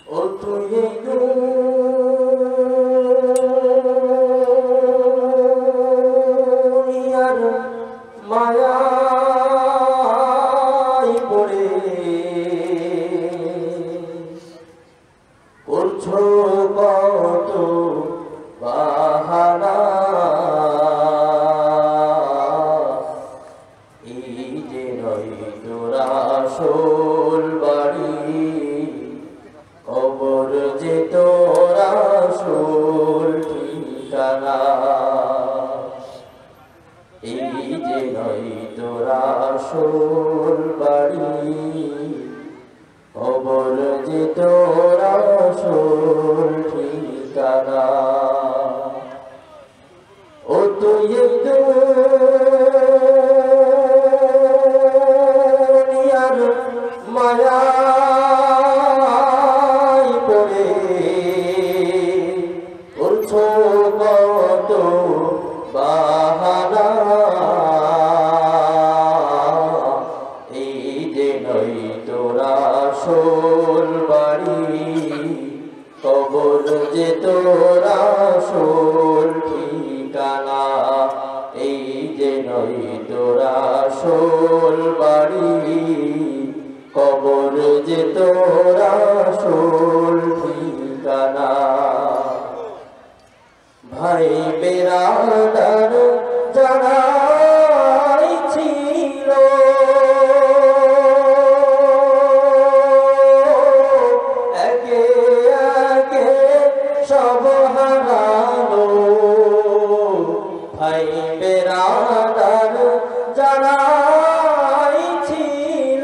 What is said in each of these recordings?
ও তুই দুনিয়ার মায়ায় পড়ে করছো কত বাহানা, এই যে নয় তোর আসল বাড়ি, কবর যে তোর আসল ঠিকানা। এই যে নয় তোর আসল বাড়ি, কবর যে তোর আসল ঠিকানা। ও তুই দুনিয়ার মায়ায় পড়ে করছো কত বাহানা, এই যে নয় তোর আসল বাড়ি, কবর যে তোর আসল ঠিকানা। এই যে নয় তোর আসল বাড়ি, কবর যে তোর আসল ঠিকানা। ভাই বেরাদার যারা ছিল একে একে সব হারালো, ভাই বেরাদার যারা ছিল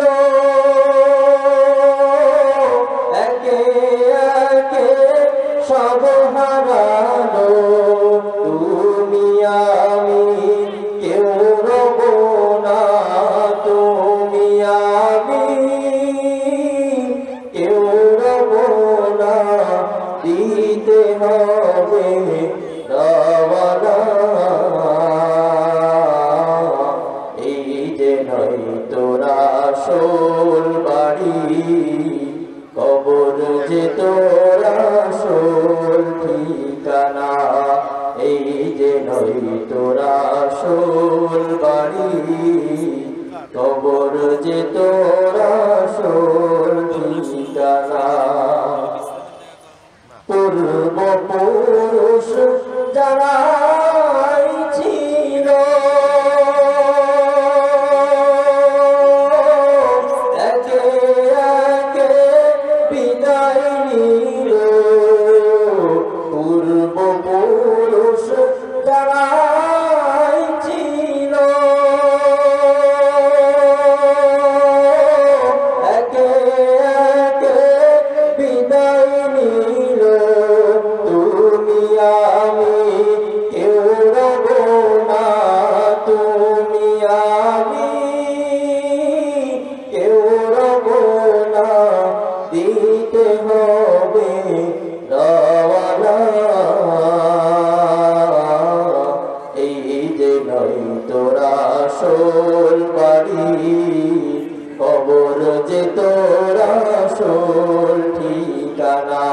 একে একে সব হারালো। তুমি আমি কেউ রব না, তুমি আমি কেউ রব না, দিতে হবে রওনা। এই যে নয় তোর আসল বাড়ি, কবর যে তোর আসল ঠিকানা। এই যে নয় তোর আসল বাড়ি, কবর যে তোর আসল ঠিকানা। পূর্বপুরুষ যারা ছিল একে একে বিদায় নিল, পূর্বপুরুষ যারা ছিল একে একে বিদায় নিল। তুমি আমি কেউ রব না, তুমি আমি কেউ রব না, দিতে হবে রওনা। এই যে নয় তোর আসল বাড়ি, কবর যে তোর আসল ঠিকানা।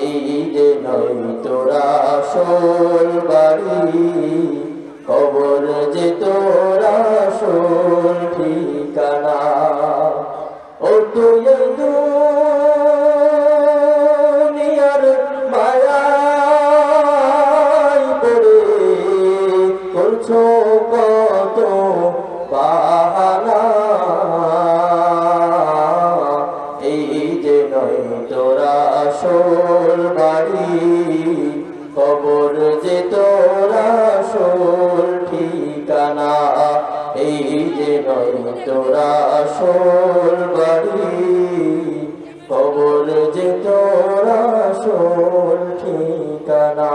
এই যে নয় তোর আসল বাড়ি, কবর যে তোর আসল ঠিকানা। ও তুই দুনিয়ার মায়ায় পড়ে করছো কত বাহানা, এই যে নয় তোর আসল বাড়ি, কবর যে তোর আসল ঠিকানা। এই যে নয় তোর আসল বাড়ি, কবর যে তোর আসল ঠিকানা।